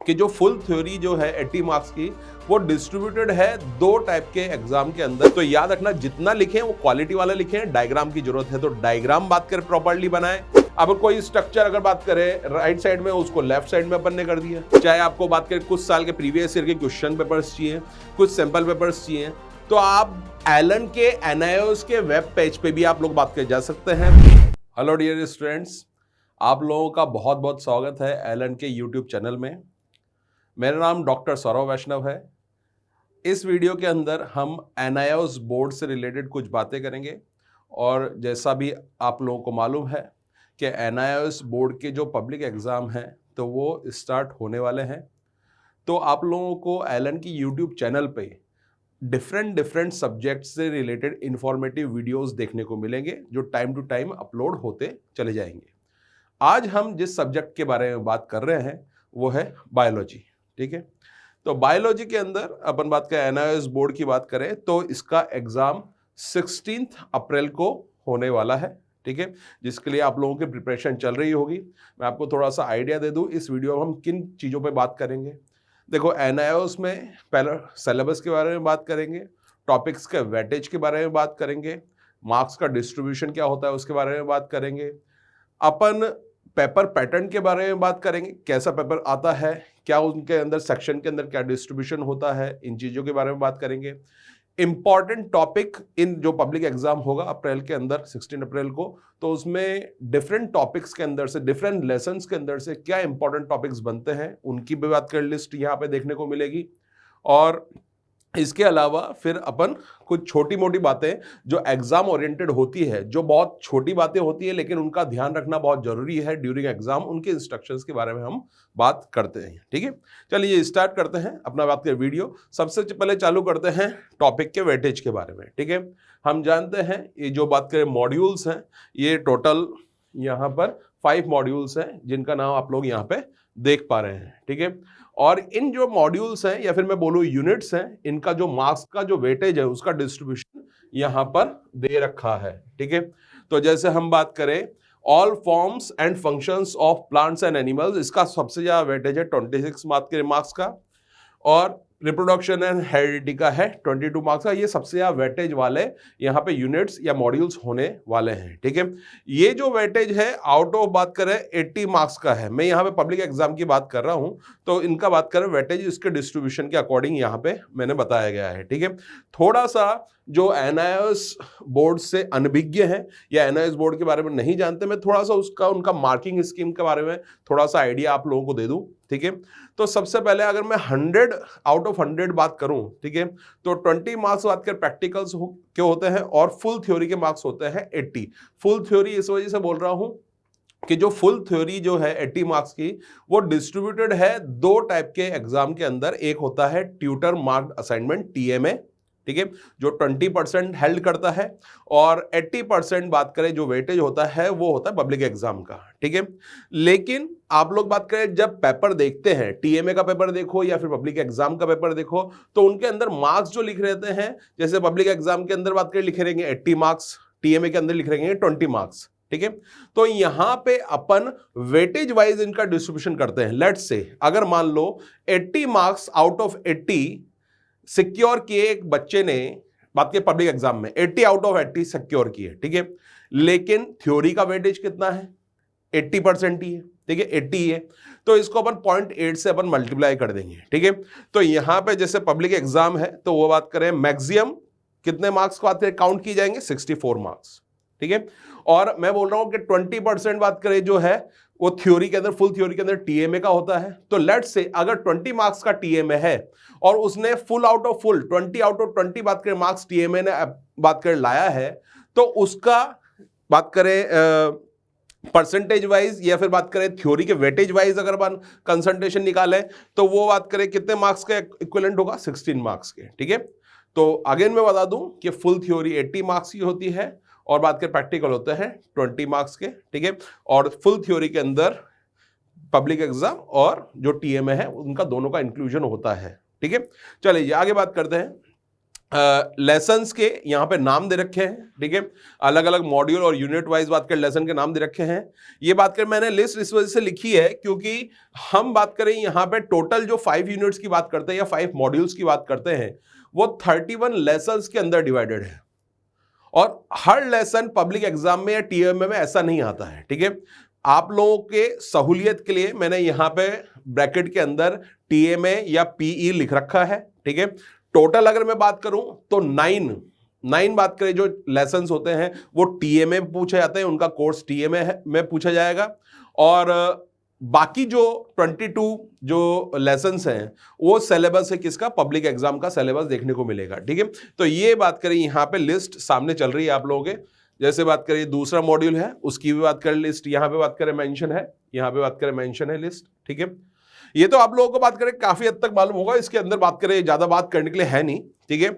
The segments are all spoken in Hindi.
कि जो फुल थ्योरी जो है 80 मार्क्स की वो डिस्ट्रीब्यूटेड है दो टाइप के एग्जाम के अंदर। तो याद रखना जितना लिखें वो क्वालिटी वाला लिखें, डायग्राम की जरूरत है तो डायग्राम बात कर प्रॉपर्ली बनाएं। अब कोई स्ट्रक्चर अगर बात करें राइट साइड में, उसको लेफ्ट साइड में अपन ने कर दिया। चाहे आपको बात करें कुछ साल के प्रीवियस ईयर के क्वेश्चन पेपर्स चाहिए, कुछ सैंपल पेपर्स चाहिए, तो आप एलन के एनआईओएस के वेब पेज पे भी आप लोग बात कर जा सकते हैं। हेलो डियर स्टूडेंट्स, आप लोगों का बहुत बहुत स्वागत है एलन के यूट्यूब चैनल में। मेरा नाम डॉक्टर सौरव वैष्णव है। इस वीडियो के अंदर हम एनआईओएस बोर्ड से रिलेटेड कुछ बातें करेंगे और जैसा भी आप लोगों को मालूम है कि एनआईओएस बोर्ड के जो पब्लिक एग्ज़ाम हैं तो वो स्टार्ट होने वाले हैं। तो आप लोगों को एलन की यूट्यूब चैनल पे डिफरेंट सब्जेक्ट से रिलेटेड इंफॉर्मेटिव वीडियोस देखने को मिलेंगे जो टाइम टू टाइम अपलोड होते चले जाएंगे। आज हम जिस सब्जेक्ट के बारे में बात कर रहे हैं वो है बायोलॉजी। ठीक है, तो बायोलॉजी के अंदर अपन बात करें एनआईओएस बोर्ड की बात करें तो इसका एग्जाम 16 अप्रैल को होने वाला है। ठीक है, जिसके लिए आप लोगों की प्रिपरेशन चल रही होगी। मैं आपको थोड़ा सा आइडिया दे दूं इस वीडियो में हम किन चीज़ों पे बात करेंगे। देखो, एनआईओएस में पहले सिलेबस के बारे में बात करेंगे, टॉपिक्स के वेटेज के बारे में बात करेंगे, मार्क्स का डिस्ट्रीब्यूशन क्या होता है उसके बारे में बात करेंगे, अपन पेपर पैटर्न के बारे में बात करेंगे, कैसा पेपर आता है, क्या उनके अंदर सेक्शन के अंदर क्या डिस्ट्रीब्यूशन होता है, इन चीज़ों के बारे में बात करेंगे। इंपॉर्टेंट टॉपिक इन जो पब्लिक एग्जाम होगा अप्रैल के अंदर 16 अप्रैल को, तो उसमें डिफरेंट टॉपिक्स के अंदर से, डिफरेंट लेसन्स के अंदर से क्या इंपॉर्टेंट टॉपिक्स बनते हैं उनकी भी बात कर लिस्ट यहाँ पे देखने को मिलेगी। और इसके अलावा फिर अपन कुछ छोटी मोटी बातें जो एग्जाम ओरिएंटेड होती है, जो बहुत छोटी बातें होती है लेकिन उनका ध्यान रखना बहुत जरूरी है ड्यूरिंग एग्जाम, उनके इंस्ट्रक्शंस के बारे में हम बात करते हैं। ठीक है, चलिए स्टार्ट करते हैं अपना बात के वीडियो। सबसे पहले चालू करते हैं टॉपिक के वेटेज के बारे में। ठीक है, हम जानते हैं ये जो बात करें मॉड्यूल्स हैं, ये टोटल यहाँ पर 5 मॉड्यूल्स हैं जिनका नाम आप लोग यहाँ पे देख पा रहे हैं। ठीक है, और इन जो मॉड्यूल्स हैं या फिर मैं बोलूं यूनिट्स हैं, इनका जो मार्क्स का जो वेटेज है उसका डिस्ट्रीब्यूशन यहां पर दे रखा है। ठीक है, तो जैसे हम बात करें all forms and functions of plants and animals, इसका सबसे ज्यादा वेटेज है 26 मार्क्स का, और रिप्रोडक्शन एंड हेरिडिटी का है 22 मार्क्स का। ये सबसे ज्यादा वेटेज वाले यहाँ पे यूनिट्स या मॉड्यूल्स होने वाले हैं। ठीक है, ये जो वेटेज है आउट ऑफ बात करें 80 मार्क्स का है। मैं यहाँ पे पब्लिक एग्जाम की बात कर रहा हूँ तो इनका बात करें वेटेज इसके डिस्ट्रीब्यूशन के अकॉर्डिंग यहाँ पे मैंने बताया गया है। ठीक है, थोड़ा सा जो एनआईओएस बोर्ड से अनभिज्ञ है या एनआईओएस बोर्ड के बारे में नहीं जानते, मैं थोड़ा सा उनका मार्किंग स्कीम के बारे में थोड़ा सा आइडिया आप लोगों को दे दूं। ठीक है, तो सबसे पहले अगर मैं 100 आउट ऑफ 100 बात करूं, ठीक है, तो 20 मार्क्स बात कर प्रैक्टिकल्स के होते हैं और फुल थ्योरी के मार्क्स होते हैं 80। फुल थ्योरी इस वजह से बोल रहा हूं कि जो फुल थ्योरी जो है 80 मार्क्स की वो डिस्ट्रीब्यूटेड है दो टाइप के एग्जाम के अंदर। एक होता है ट्यूटर मार्क्ड असाइनमेंट टीएमए, ठीक है, जो 20% हेल्ड करता है, और 80% बात करें जो वेटेज होता है वो होता है पब्लिक एग्जाम का। ठीक है, लेकिन आप लोग बात करें जब पेपर देखते हैं, टीएमए का पेपर देखो या फिर पब्लिक एग्जाम का पेपर देखो, तो उनके अंदर मार्क्स जो लिख रहते हैं, जैसे पब्लिक एग्जाम के अंदर बात करें लिखे रहेंगे 80 मार्क्स, टीएमए के अंदर लिख रहेंगे 20 मार्क्स। ठीक है, तो यहां पे अपन वेटेज वाइज इनका डिस्ट्रीब्यूशन करते हैं। लेट्स से अगर मान लो 80 मार्क्स आउट ऑफ 80 सिक्योर किए एक बच्चे ने, बात की पब्लिक एग्जाम में 80 आउट ऑफ 80 सिक्योर किए, ठीक है, लेकिन थ्योरी का वेटेज कितना है, 80% ही है। ठीक है, 80 है, तो इसको अपन 0.8 से अपन मल्टीप्लाई कर देंगे। ठीक है, तो यहां पे जैसे पब्लिक एग्जाम है तो वो बात करें मैक्सिमम कितने मार्क्स को आते हैं काउंट की जाएंगे, 64 मार्क्स। ठीक है, और मैं बोल रहा हूं कि 20% बात करें जो है वो थ्योरी के अंदर, फुल थ्योरी के अंदर टीएमए का होता है। तो लेट्स से अगर 20 मार्क्स का टीएमए है और उसने full out of full 20 out of 20 बात करें मार्क्स टीएमए ने बात कर लाया है, तो उसका बात करें परसेंटेज वाइज या फिर बात करें थ्योरी के वेटेज वाइज अगर अपन कंसंट्रेशन निकालें तो वो बात करें कितने मार्क्स का इक्विवेलेंट होगा, 16 मार्क्स के। ठीक है, तो अगेन मैं बता दूं कि फुल थ्योरी 80 मार्क्स की होती है और बात करें प्रैक्टिकल होते हैं 20 मार्क्स के। ठीक है, और फुल थ्योरी के अंदर पब्लिक एग्जाम और जो टीएमए है उनका दोनों का इंक्लूजन होता है। ठीक है, चलिए आगे बात करते हैं। लेसन्स के यहाँ पे नाम दे रखे हैं, ठीक है, अलग अलग मॉड्यूल और यूनिट वाइज बात करें लेसन के नाम दे रखे हैं। ये बात करें मैंने लिस्ट इस वजह से लिखी है क्योंकि हम बात करें यहाँ पे टोटल जो 5 यूनिट्स की बात करते हैं या 5 मॉड्यूल्स की बात करते हैं वो 31 लेसन्स के अंदर डिवाइडेड है और हर लेसन पब्लिक एग्जाम में या टीएमए में ऐसा नहीं आता है, ठीक है। आप लोगों के सहूलियत के लिए मैंने यहाँ पे ब्रैकेट के अंदर टीएमए या पीई लिख रखा है, ठीक है। टोटल अगर मैं बात करूं तो 9 बात करें जो लेसन्स होते हैं वो टीएमए में पूछे जाते हैं, उनका कोर्स टीएमए में पूछा जाएगा और बाकी जो 22 जो लेसन्स हैं वो सिलेबस है किसका, पब्लिक एग्जाम का सिलेबस देखने को मिलेगा, ठीक है। तो ये बात करें यहाँ पे लिस्ट सामने चल रही है आप लोगों के, जैसे बात करें दूसरा मॉड्यूल है उसकी भी बात करें लिस्ट, यहाँ पे बात करें मेंशन है, यहाँ पे बात करें मेंशन है लिस्ट, ठीक है। ये तो आप लोगों को बात करें काफी हद तक मालूम होगा, इसके अंदर बात करें ज्यादा बात करने के लिए है नहीं, ठीक है।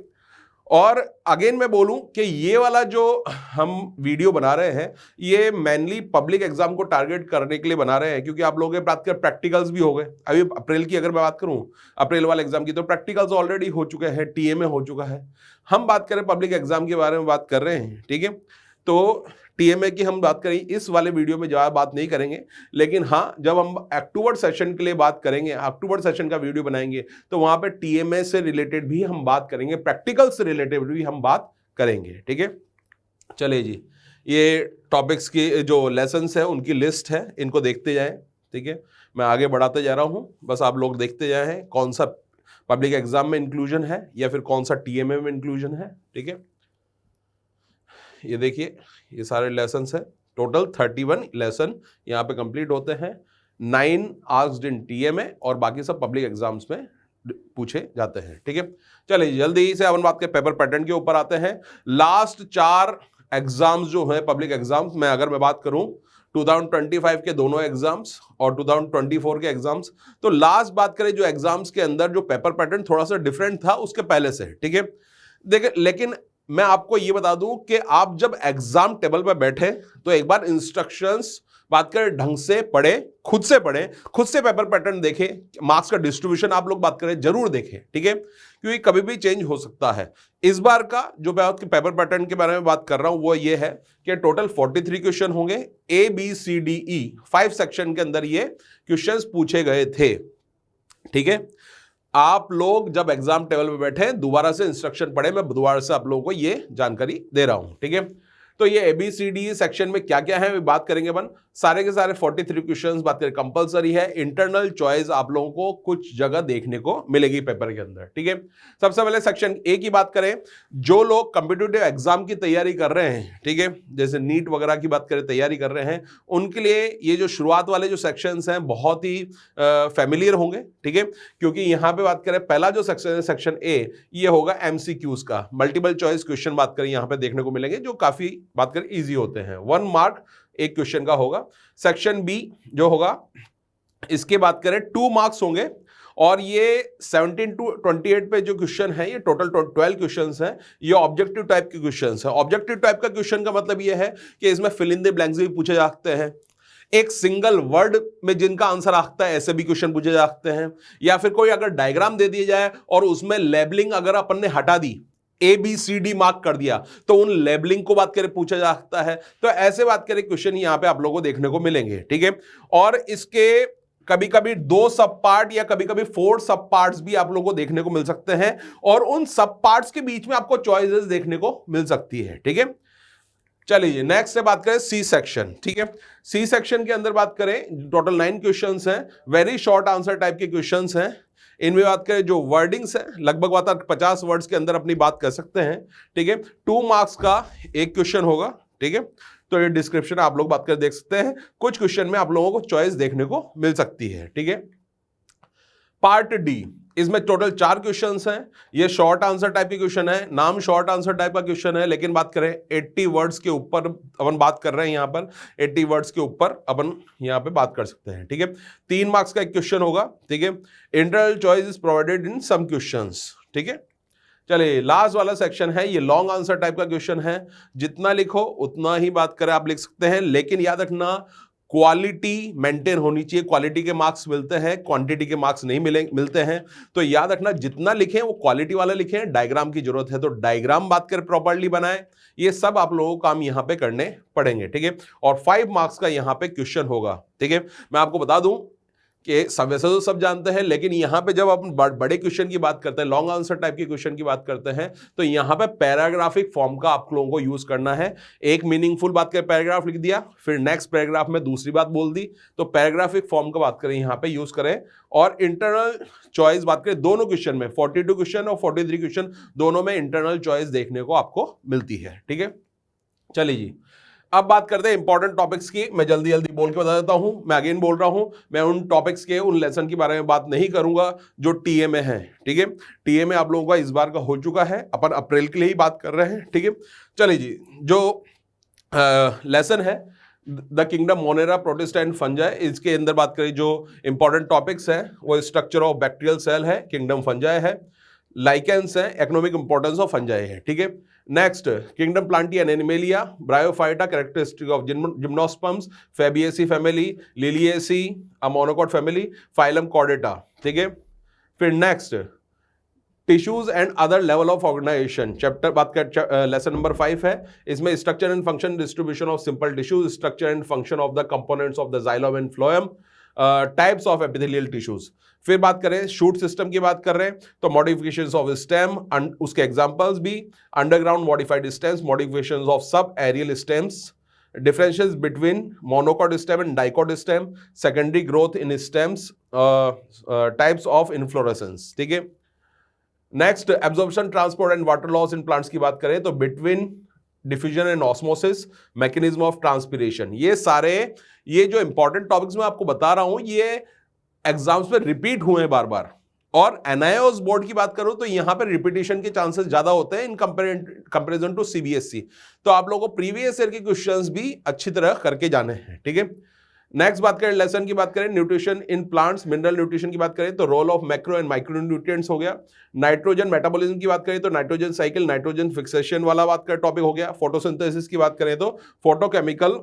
और अगेन मैं बोलूं कि ये वाला जो हम वीडियो बना रहे हैं ये मेनली पब्लिक एग्जाम को टारगेट करने के लिए बना रहे हैं क्योंकि आप लोगों के बात कर प्रैक्टिकल्स भी हो गए। अभी अप्रैल की अगर मैं बात करूं, अप्रैल वाले एग्जाम की, तो प्रैक्टिकल्स ऑलरेडी हो चुके हैं, टीएमए हो चुका है। हम बात करें पब्लिक एग्जाम के बारे में बात कर रहे हैं, ठीक है। तो टीएमए की हम बात करें इस वाले वीडियो में ज्यादा बात नहीं करेंगे, लेकिन हाँ जब हम अक्टूबर सेशन के लिए बात करेंगे, अक्टूबर सेशन का वीडियो बनाएंगे तो वहां पे टीएमए से रिलेटेड भी हम बात करेंगे, प्रैक्टिकल से रिलेटेड भी हम बात करेंगे, ठीक है। चलिए जी, ये टॉपिक्स की जो लेसन्स है उनकी लिस्ट है, इनको देखते जाएं, ठीक है। मैं आगे बढ़ाते जा रहा हूं, बस आप लोग देखते जाए कौन सा पब्लिक एग्जाम में इंक्लूजन है या फिर कौन सा टीएमए में इंक्लूजन है, ठीक है। ये देखिए ये सारे लेसन्स है, टोटल 31 लेसन यहाँ पे कंप्लीट होते हैं, 9 आस्क्ड इन टीएमए और बाकी सब पब्लिक एग्जाम्स में पूछे जाते हैं, ठीक है। चलिए जल्दी से अपन बात के पेपर पैटर्न के ऊपर आते हैं। लास्ट 4 एग्जाम्स जो है पब्लिक एग्जाम्स में अगर मैं बात करूं 2025 के दोनों एग्जाम्स और 2024 के एग्जाम्स, तो लास्ट बात करें जो एग्जाम्स के अंदर जो पेपर पैटर्न थोड़ा सा डिफरेंट था उसके पहले से, ठीक है। देखिए लेकिन मैं आपको यह बता दूं कि आप जब एग्जाम टेबल पर बैठे तो एक बार इंस्ट्रक्शंस बात करें ढंग से पढ़े, खुद से पढ़े, खुद से पेपर पैटर्न देखें, मार्क्स का डिस्ट्रीब्यूशन आप लोग बात करें जरूर देखें, ठीक है, क्योंकि कभी भी चेंज हो सकता है। इस बार का जो मैं पेपर पैटर्न के बारे में बात कर रहा हूं वो ये है कि टोटल 43 क्वेश्चन होंगे, ABCDE 5 सेक्शन के अंदर ये क्वेश्चंस पूछे गए थे, ठीक है। आप लोग जब एग्जाम टेबल पे बैठे दोबारा से इंस्ट्रक्शन पढ़े, मैं दोबारा से आप लोगों को ये जानकारी दे रहा हूं, ठीक है। तो ये ABCD सेक्शन में क्या क्या है बात करेंगे अपन, सारे के सारे 43 क्वेश्चंस बात करें, कंपलसरी है, इंटरनल चॉइस आप लोगों को कुछ जगह देखने को मिलेगी पेपर के अंदर, ठीक है। सबसे पहले सेक्शन ए की बात करें, जो लोग कॉम्पिटिटिव एग्जाम की तैयारी कर रहे हैं, ठीक है, जैसे नीट वगैरह की बात करें तैयारी कर रहे हैं, उनके लिए ये जो शुरुआत वाले जो सेक्शंस हैं बहुत ही फेमिलियर होंगे, ठीक है, क्योंकि यहां पे बात करें पहला जो सेक्शन है सेक्शन ए, ये होगा MCQs का, मल्टीपल चॉइस क्वेश्चन बात करें यहां पे देखने को मिलेंगे जो काफी बात करें इजी होते हैं, 1 मार्क एक क्वेश्चन का होगा। सेक्शन बी जो होगा इसके बात करें 2 मार्क्स होंगे और ये 17 to 28 पे जो क्वेश्चन है ये टोटल 12 क्वेश्चंस हैं, ये ऑब्जेक्टिव टाइप के क्वेश्चंस हैं। ऑब्जेक्टिव टाइप का क्वेश्चन का मतलब ये है कि इसमें फिल इन द ब्लैंक्स भी पूछे जा सकते हैं, एक सिंगल वर्ड में जिनका आंसर आता है ऐसे भी क्वेश्चन पूछे जा सकते हैं, या फिर कोई अगर डायग्राम दे दिया जाए और उसमें लेबलिंग अगर अपन ने हटा दी, ABCD मार्क कर दिया, तो उन लेबलिंग को बात करें पूछा जा सकता है। तो ऐसे बात करें क्वेश्चन यहां पे आप लोगों को देखने को मिलेंगे, ठीक है। और इसके कभी कभी 2 सब पार्ट या कभी कभी 4 सब पार्ट्स भी आप लोगों को देखने को मिल सकते हैं और उन सब पार्ट्स के बीच में आपको चॉइसेस देखने को मिल सकती है, ठीक है। चलिए नेक्स्ट से बात करें सी सेक्शन, ठीक है। सी सेक्शन के अंदर बात करें टोटल 9 क्वेश्चंस हैं, वेरी शॉर्ट आंसर टाइप के क्वेश्चंस हैं। इनमें बात करें जो वर्डिंग्स है लगभग बात 50 वर्ड्स के अंदर अपनी बात कर सकते हैं, ठीक है। 2 मार्क्स का एक क्वेश्चन होगा, ठीक है। तो ये डिस्क्रिप्शन आप लोग बात कर देख सकते हैं, कुछ क्वेश्चन में आप लोगों को चॉइस देखने को मिल सकती है, ठीक है। पार्ट डी, इसमें टोटल 4 क्वेश्चंस हैं, ये शॉर्ट आंसर टाइप के क्वेश्चन है, नाम शॉर्ट आंसर टाइप का क्वेश्चन है, लेकिन बात करें 80 वर्ड्स के ऊपर अपन बात कर रहे हैं, यहां पर 80 वर्ड्स के ऊपर अपन यहां पे बात कर सकते हैं, ठीक है। 3 मार्क्स का एक क्वेश्चन होगा, ठीक है। Internal choice is provided in some questions, ठीक है। चलिए लास्ट वाला सेक्शन है, ये लॉन्ग आंसर टाइप का क्वेश्चन है, जितना लिखो उतना ही बात करें आप लिख सकते हैं, लेकिन याद रखना क्वालिटी मेंटेन होनी चाहिए, क्वालिटी के मार्क्स मिलते हैं, क्वांटिटी के मार्क्स नहीं मिलते हैं। तो याद रखना जितना लिखें वो क्वालिटी वाला लिखें, डायग्राम की जरूरत है तो डायग्राम बात कर प्रॉपर्ली बनाएं। ये सब आप लोगों को काम यहां पे करने पड़ेंगे, ठीक है। और 5 मार्क्स का यहां पे क्वेश्चन होगा, ठीक है। मैं आपको बता दूं कि सब वैसे तो सब जानते हैं, लेकिन यहां पे जब अपन बड़े क्वेश्चन की बात करते हैं, लॉन्ग आंसर टाइप के क्वेश्चन की बात करते हैं, तो यहां पे पैराग्राफिक फॉर्म का आप लोगों को यूज करना है। एक मीनिंगफुल बात कर पैराग्राफ लिख दिया, फिर नेक्स्ट पैराग्राफ में दूसरी बात बोल दी, तो पैराग्राफिक फॉर्म का बात करें यहां पे यूज करें। और इंटरनल चॉइस बात करें, दोनों क्वेश्चन में 42 क्वेश्चन और 43 क्वेश्चन दोनों में इंटरनल चॉइस देखने को आपको मिलती है, ठीक है। चलिए जी, अब बात करते हैं इंपॉर्टेंट टॉपिक्स की। मैं जल्दी जल्दी बोल के बता देता हूं, मैं अगेन बोल रहा हूं, मैं उन टॉपिक्स के उन लेसन के बारे में बात नहीं करूंगा जो टीए में है, ठीक है। टीए में आप लोगों का इस बार का हो चुका है, अपन अप्रैल के लिए ही बात कर रहे हैं, ठीक है। चलिए जी, जो लेसन है the kingdom Monera Protista and fungi, इसके अंदर बात करें जो इंपॉर्टेंट टॉपिक्स है वो स्ट्रक्चर ऑफ बैक्टीरियल सेल है, किंगडम फंजाई है, लाइकेंस है, इकोनॉमिक इंपॉर्टेंस ऑफ फंजाई है, ठीक है। Next kingdom Plantae and Animalia, Bryophyta, characteristic of gymnosperms, Fabaceae family, Liliaceae, a monocot family, phylum Chordata, ठीक है। फिर next tissues and other level of organisation chapter बात कर, लेसन नंबर 5 है। इसमें structure and function, distribution of simple tissues, structure and function of the components of the xylem and phloem, types of epithelial tissues. फिर बात करें शूट सिस्टम की बात कर रहे हैं तो मॉडिफिकेशंस ऑफ स्टेम, उसके एग्जांपल्स भी, underground modified stems, modifications of subaerial stems, differentials between monocot stem and dicot stem, secondary growth in stems, types of inflorescence, ठीक है। Next absorption, transport and water loss in plants की बात करें तो between diffusion and osmosis, mechanism of transpiration, ये सारे ये जो इंपॉर्टेंट टॉपिक्स मैं आपको बता रहा हूं ये एग्जाम्स में रिपीट हुए हैं बार बार। और एनआईओएस बोर्ड की बात करूं तो यहां पर रिपीटिशन के चांसेस ज्यादा होते हैं इन कंपैरिजन टू सीबीएसई। तो आप लोगों को प्रीवियस ईयर के क्वेश्चंस भी अच्छी तरह करके जाने हैं, ठीक है। नेक्स्ट बात करें लेसन की बात करें, nutrition in plants, mineral nutrition की बात करें तो role of macro and micro nutrients हो गया। नाइट्रोजन मेटाबॉलिज्म की बात करें तो नाइट्रोजन साइकिल, नाइट्रोजन फिक्सेशन वाला बात का टॉपिक हो गया। फोटोसिंथेसिस की बात करें तो फोटोकेमिकल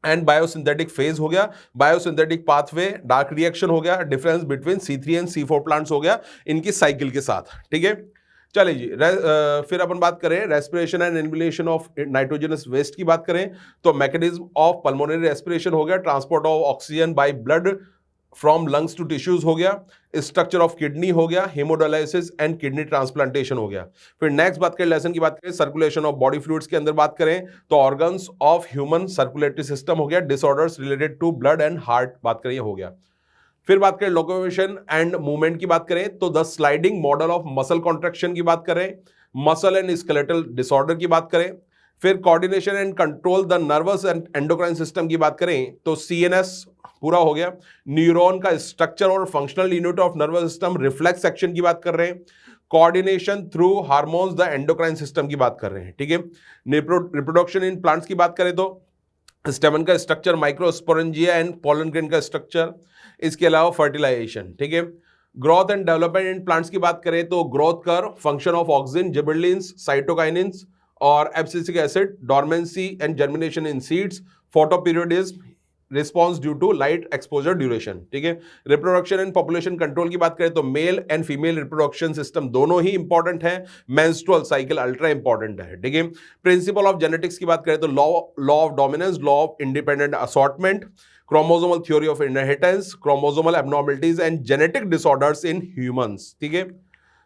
एंड बायोसिंथेटिक फेज हो गया, बायोसिंथेटिक पाथवे, डार्क रिएक्शन हो गया, difference between C3 and C4 plants हो गया इनकी साइकिल के साथ, ठीक है। चलिए जी, फिर अपन बात करें respiration and elimination of nitrogenous waste की बात करें तो मैकेनिज्म ऑफ पल्मोनरी रेस्पिरेशन हो गया, transport of oxygen by blood from lungs to tissues हो गया, स्ट्रक्चर ऑफ किडनी हो गया, हेमोडायलिसिस एंड किडनी ट्रांसप्लांटेशन हो गया। फिर नेक्स्ट बात करें लेसन की बात करें सर्कुलेशन ऑफ बॉडी फ्लूइड्स के अंदर बात करें तो organs of human circulatory system हो गया, disorders related to blood and heart बात करें हो गया। फिर बात करें लोकोमोशन एंड मूवमेंट की बात करें तो the sliding model of muscle contraction की बात करें, मसल एंड स्केलेटल डिसऑर्डर की बात करें। फिर coordination and control the nervous and endocrine system की बात करें तो CNS पूरा हो गया। न्यूरॉन का स्ट्रक्चर और functional unit of nervous system, reflex action की बात कर रहे हैं, coordination through hormones the endocrine system की बात कर रहे हैं, ठीक है। रिप्रोडक्शन इन प्लांट्स की बात करें तो स्टेमन का structure, microsporangia and pollen grain का स्ट्रक्चर, इसके अलावा फर्टिलाइजेशन, ठीक है। Growth and development in plants की बात करें तो growth curve, function of auxin, gibberellins, cytokinins और abscisic acid, dormancy and germination in seeds, photoperiodism, response due to light exposure duration, ठीक है। रिप्रोडक्शन एंड पॉपुलेशन कंट्रोल की बात करें तो male and female reproduction system दोनों ही इंपॉर्टेंट है, मेंस्ट्रुअल साइकिल अल्ट्रा इंपॉर्टेंट है, ठीक है। प्रिंसिपल ऑफ जेनेटिक्स की बात करें तो law of dominance, law of independent assortment, chromosomal theory of inheritance, chromosomal abnormalities and genetic disorders in humans, ठीक है।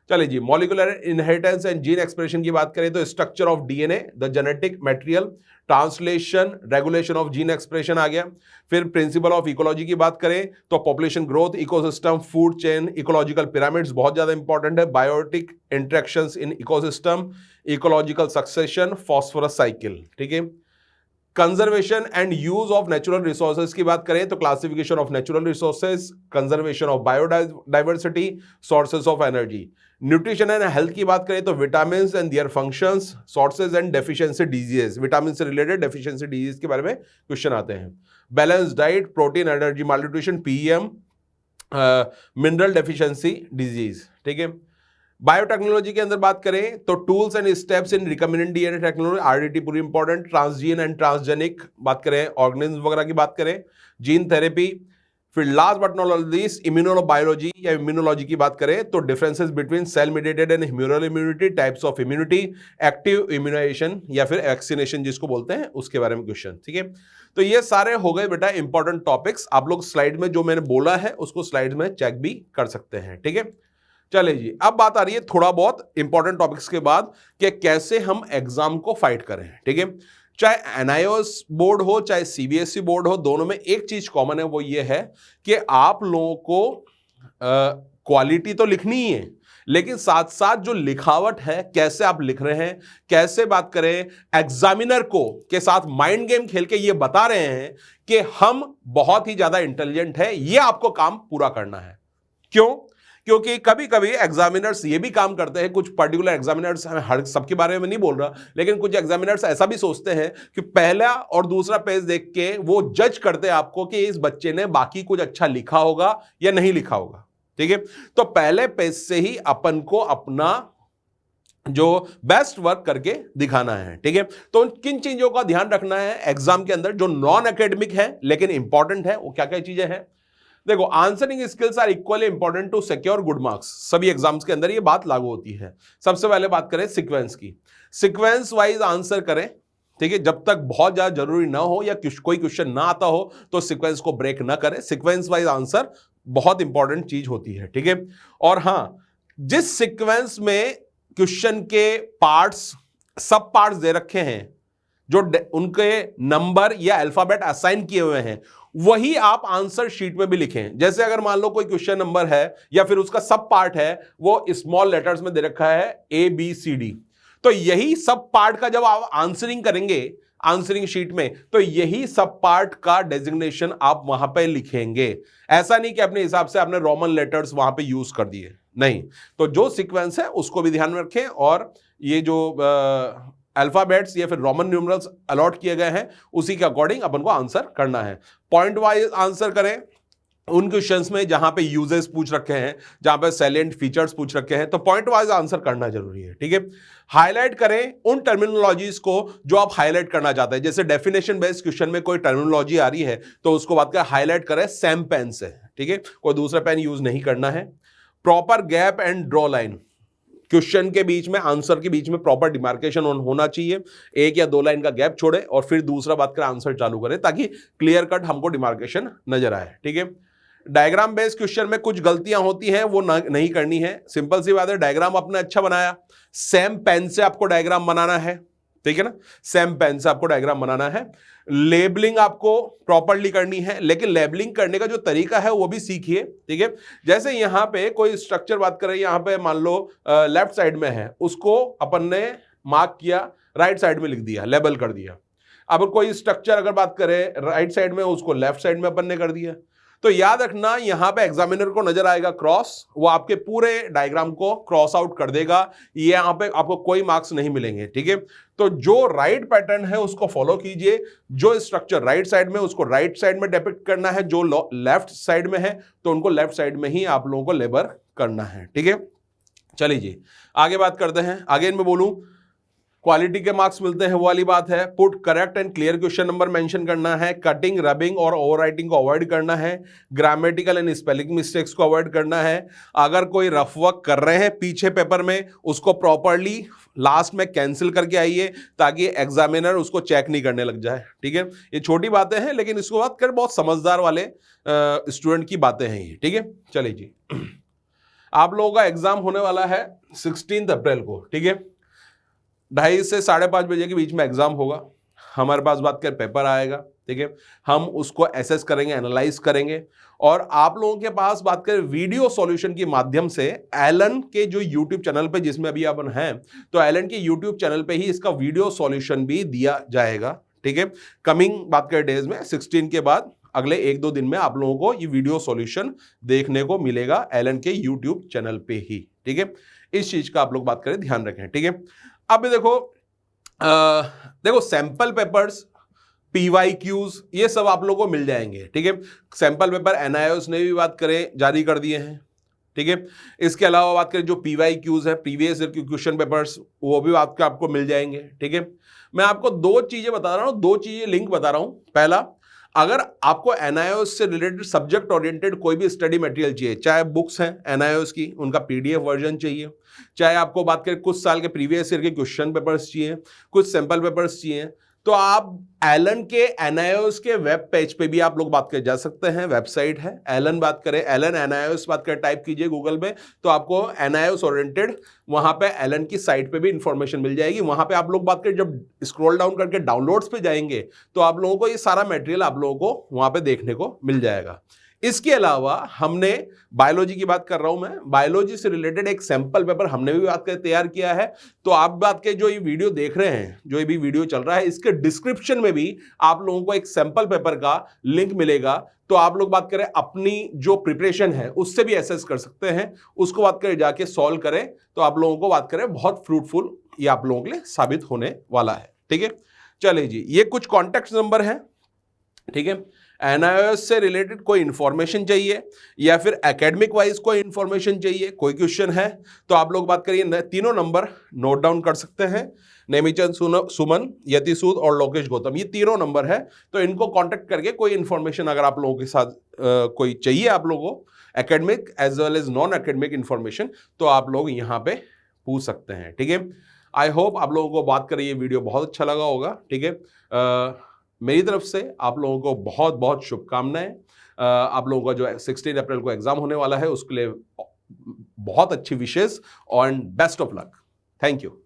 चलिए जी, molecular inheritance and gene expression की बात करें तो structure of DNA, the genetic material, translation, regulation of gene expression आ गया। फिर प्रिंसिपल ऑफ इकोलॉजी की बात करें तो population growth, ecosystem, food chain, ecological pyramids बहुत ज्यादा इंपॉर्टेंट है, biotic interactions in ecosystem, ecological succession, phosphorus cycle, ठीक है। Conservation and use of natural resources की बात करें तो classification of natural resources, conservation of biodiversity, sources of energy. Nutrition and health की बात करें तो vitamin and their functions, sources and deficiency diseases, vitamin से रिलेटेड डेफिशिएंसी डिजीज के बारे में क्वेश्चन आते हैं। Balance diet, protein energy malnutrition, PEM, mineral deficiency disease, ठीक है। बायोटेक्नोलॉजी के अंदर बात करें तो tools and steps in recombinant DNA technology, RDT पूरी इंपॉर्टेंट, ट्रांसजीन एंड ट्रांसजेनिक बात करें, ऑर्गेनिज्म वगैरह की बात करें, जीन थेरेपी, फिर last but not least immunobiology या इम्यूनोलॉजी की बात करें तो differences between cell mediated and humoral immunity, types of immunity, active immunization या फिर वैक्सीनेशन जिसको बोलते हैं उसके बारे में क्वेश्चन। ठीक है, तो ये सारे हो गए बेटा इंपॉर्टेंट टॉपिक्स। आप लोग स्लाइड में जो मैंने बोला है उसको स्लाइड में चेक भी कर सकते हैं। ठीक है, चलिए जी, अब बात आ रही है थोड़ा बहुत इंपॉर्टेंट टॉपिक्स के बाद कि कैसे हम एग्जाम को फाइट करें। ठीक है, चाहे एनआईओएस बोर्ड हो चाहे सीबीएसई बोर्ड हो, दोनों में एक चीज कॉमन है, वो ये है कि आप लोगों को क्वालिटी तो लिखनी ही है, लेकिन साथ साथ जो लिखावट है, कैसे आप लिख रहे हैं, कैसे बात करें, एग्जामिनर को के साथ माइंड गेम खेल के ये बता रहे हैं कि हम बहुत ही ज्यादा इंटेलिजेंट है, ये आपको काम पूरा करना है। क्यों? क्योंकि कभी कभी एग्जामिनर्स ये भी काम करते हैं, कुछ पर्टिकुलर एग्जामिनर्स, हर सबके बारे में नहीं बोल रहा, लेकिन कुछ एग्जामिनर्स ऐसा भी सोचते हैं कि पहला और दूसरा पेज देख के वो जज करते हैं आपको कि इस बच्चे ने बाकी कुछ अच्छा लिखा होगा या नहीं लिखा होगा। ठीक है, तो पहले पेज से ही अपन को अपना जो बेस्ट वर्क करके दिखाना है। ठीक है, तो किन चीजों का ध्यान रखना है एग्जाम के अंदर जो नॉन एकेडमिक है लेकिन इंपॉर्टेंट है, वो क्या क्या चीजें हैं? देखो, answering skills are equally important to secure good marks. सभी एग्जाम्स के अंदर ये बात लागू होती है। सबसे पहले बात करें सीक्वेंस की, सीक्वेंस वाइज आंसर करें। ठीक है, जब तक बहुत ज्यादा जरूरी ना हो या कोई क्वेश्चन ना आता हो तो सीक्वेंस को ब्रेक ना करें। सीक्वेंस वाइज आंसर बहुत इंपॉर्टेंट चीज होती है। ठीक है, और हां, जिस सीक्वेंस में क्वेश्चन के पार्ट्स, सब पार्ट्स दे रखे हैं, जो उनके नंबर या अल्फाबेट असाइन किए हुए हैं, वही आप आंसर शीट में भी लिखें। जैसे अगर मान लो कोई क्वेश्चन नंबर है या फिर उसका सब पार्ट है, वो स्मॉल लेटर्स में दे रखा है ABCD, तो यही सब पार्ट का जब आप आंसरिंग करेंगे आंसरिंग शीट में, तो यही सब पार्ट का डेजिग्नेशन आप वहां पे लिखेंगे। ऐसा नहीं कि अपने हिसाब से आपने रोमन लेटर्स वहां पे यूज कर दिए, नहीं। तो जो सीक्वेंस है उसको भी ध्यान में रखें, और ये जो अल्फाबेट्स या फिर रोमन न्यूमरल्स अलॉट किए गए हैं उसी के अकॉर्डिंग अपन को आंसर करना है। पॉइंट वाइज आंसर करें उन क्वेश्चंस में जहां पे यूजेस पूछ रखे हैं, जहां पे सैलेंट फीचर्स पूछ रखे हैं, तो पॉइंट वाइज आंसर करना जरूरी है। ठीक है, हाईलाइट करें उन टर्मिनोलॉजीज को जो आप हाईलाइट करना चाहते हैं। जैसे डेफिनेशन बेस्ड क्वेश्चन में कोई टर्मिनोलॉजी आ रही है तो उसको बात कर हाईलाइट करें सेम पेन से। ठीक है, कोई दूसरा पेन यूज नहीं करना है। Proper gap and draw line, question के बीच में, आंसर के बीच में प्रॉपर डिमार्केशन होना चाहिए। एक या दो लाइन का गैप छोड़े और फिर दूसरा बात करें आंसर चालू करें, ताकि क्लियर कट हमको डिमार्केशन नजर आए। ठीक है, डायग्राम बेस्ड क्वेश्चन में कुछ गलतियां होती हैं, वो नहीं करनी है। सिंपल सी बात है, डायग्राम आपने अच्छा बनाया, सेम पेन से आपको डायग्राम बनाना है। ठीक है ना, सेम पेन से आपको डायग्राम बनाना है। लेबलिंग आपको प्रॉपर्ली करनी है, लेकिन लेबलिंग करने का जो तरीका है वो भी सीखिए। ठीक है, जैसे यहां पे कोई स्ट्रक्चर बात करें, यहां पे मान लो लेफ्ट साइड में है, उसको अपन ने मार्क किया, राइट साइड में लिख दिया, लेबल कर दिया। अब कोई स्ट्रक्चर अगर बात करें राइट साइड में, उसको लेफ्ट साइड में अपन ने कर दिया, तो याद रखना यहां पे एग्जामिनर को नजर आएगा क्रॉस, वो आपके पूरे डायग्राम को क्रॉस आउट कर देगा, ये यहां पे आपको कोई मार्क्स नहीं मिलेंगे। ठीक है, तो जो राइट पैटर्न है उसको फॉलो कीजिए, जो स्ट्रक्चर राइट साइड में उसको राइट साइड में डिपिक्ट करना है, जो लेफ्ट साइड में है तो उनको लेफ्ट साइड में ही आप लोगों को लेबर करना है। ठीक है, चलिए जी आगे बात करते हैं। आगे मैं बोलूं क्वालिटी के मार्क्स मिलते हैं, वो वाली बात है। Put correct and clear question number mention करना है, कटिंग, रबिंग और ओवरराइटिंग को अवॉइड करना है, ग्रामेटिकल एंड स्पेलिंग मिस्टेक्स को अवॉइड करना है। अगर कोई रफ वर्क कर रहे हैं पीछे पेपर में, उसको प्रॉपरली लास्ट में कैंसिल करके आइए, ताकि एग्जामिनर उसको चेक नहीं करने लग जाए। ठीक है, ये छोटी बातें हैं, लेकिन इसको बात कर बहुत समझदार वाले स्टूडेंट की बातें हैं ये। ठीक है, चलिए जी आप लोगों का एग्जाम होने वाला है 16 अप्रैल को। ठीक है, 2:30 से 5:30 बजे के बीच में एग्जाम होगा। हमारे पास बात कर पेपर आएगा। ठीक है, हम उसको एसेस करेंगे, एनालाइज करेंगे, और आप लोगों के पास बात करें वीडियो सॉल्यूशन के माध्यम से एलन के जो यूट्यूब चैनल पे, जिसमें अभी अपन हैं, तो एलन के यूट्यूब चैनल पे ही इसका वीडियो सॉल्यूशन भी दिया जाएगा। ठीक है, कमिंग बात करें डेज में 16 के बाद अगले 1-2 दिन में आप लोगों को ये वीडियो सॉल्यूशन देखने को मिलेगा एलन के यूट्यूब चैनल पे ही। ठीक है, इस चीज का आप लोग बात करें ध्यान रखें। ठीक है, अब देखो सैंपल पेपर्स, PYQs, ये सब आप लोगों को मिल जाएंगे। ठीक है, सैंपल पेपर एनआईओएस ने भी बात करें जारी कर दिए हैं। ठीक है। इसके अलावा बात करें जो PYQs है, प्रीवियस ईयर के क्वेश्चन पेपर्स, वो भी आपको मिल जाएंगे। ठीक है, मैं आपको दो चीजें बता रहा हूं, दो चीजें लिंक बता रहा हूं। पहला, अगर आपको NIOS से रिलेटेड सब्जेक्ट ओरिएंटेड कोई भी स्टडी मटेरियल चाहिए, चाहे बुक्स हैं NIOS की, उनका PDF वर्जन चाहिए, चाहे आपको बात करें कुछ साल के प्रीवियस ईयर के क्वेश्चन पेपर्स चाहिए, कुछ सैंपल पेपर्स चाहिए, तो आप एलन के NIOS के वेब पेज पे भी आप लोग बात कर जा सकते हैं। वेबसाइट है एलन, बात करें एलन NIOS बात करें, टाइप कीजिए गूगल में तो आपको NIOS ओरिएंटेड वहां पे एलन की साइट पे भी इंफॉर्मेशन मिल जाएगी। वहां पे आप लोग बात करें, जब स्क्रॉल डाउन करके डाउनलोड्स पे जाएंगे तो आप लोगों को ये सारा मटेरियल आप लोगों को वहां पे देखने को मिल जाएगा। इसके अलावा हमने बायोलॉजी की बात कर रहा हूं मैं, बायोलॉजी से रिलेटेड एक सैंपल पेपर हमने भी बात कर तैयार किया है। तो आप बात के जो ये वीडियो देख रहे हैं, जो ये भी वीडियो चल रहा है, इसके डिस्क्रिप्शन में भी आप लोगों को एक सैंपल पेपर का लिंक मिलेगा। तो आप लोग बात करें अपनी जो प्रिपरेशन है उससे भी एसेस कर सकते हैं, उसको बात करें जाके सॉल्व करें, तो आप लोगों को बात करें बहुत फ्रूटफुल ये आप लोगों के लिए साबित होने वाला है। ठीक है, चलिए जी, ये कुछ कॉन्टेक्ट नंबर है। ठीक है, NIOS से रिलेटेड कोई इंफॉर्मेशन चाहिए या फिर एकेडमिक वाइज कोई इंफॉर्मेशन चाहिए, कोई क्वेश्चन है, तो आप लोग बात करिए, तीनों नंबर नोट डाउन कर सकते हैं। नेमीचंद सुमन, यति सूद और लोकेश गौतम, ये तीनों नंबर है। तो इनको कांटेक्ट करके कोई इंफॉर्मेशन अगर आप लोगों के साथ कोई चाहिए, आप लोगों को academic as well as non academic information, तो आप लोग यहाँ पे पूछ सकते हैं। ठीक है, आई होप आप लोगों को बात करें ये वीडियो बहुत अच्छा लगा होगा। ठीक है, मेरी तरफ से आप लोगों को बहुत बहुत शुभकामनाएं। आप लोगों का जो 16 अप्रैल को एग्जाम होने वाला है उसके लिए बहुत अच्छी विशेष और best of luck. Thank you.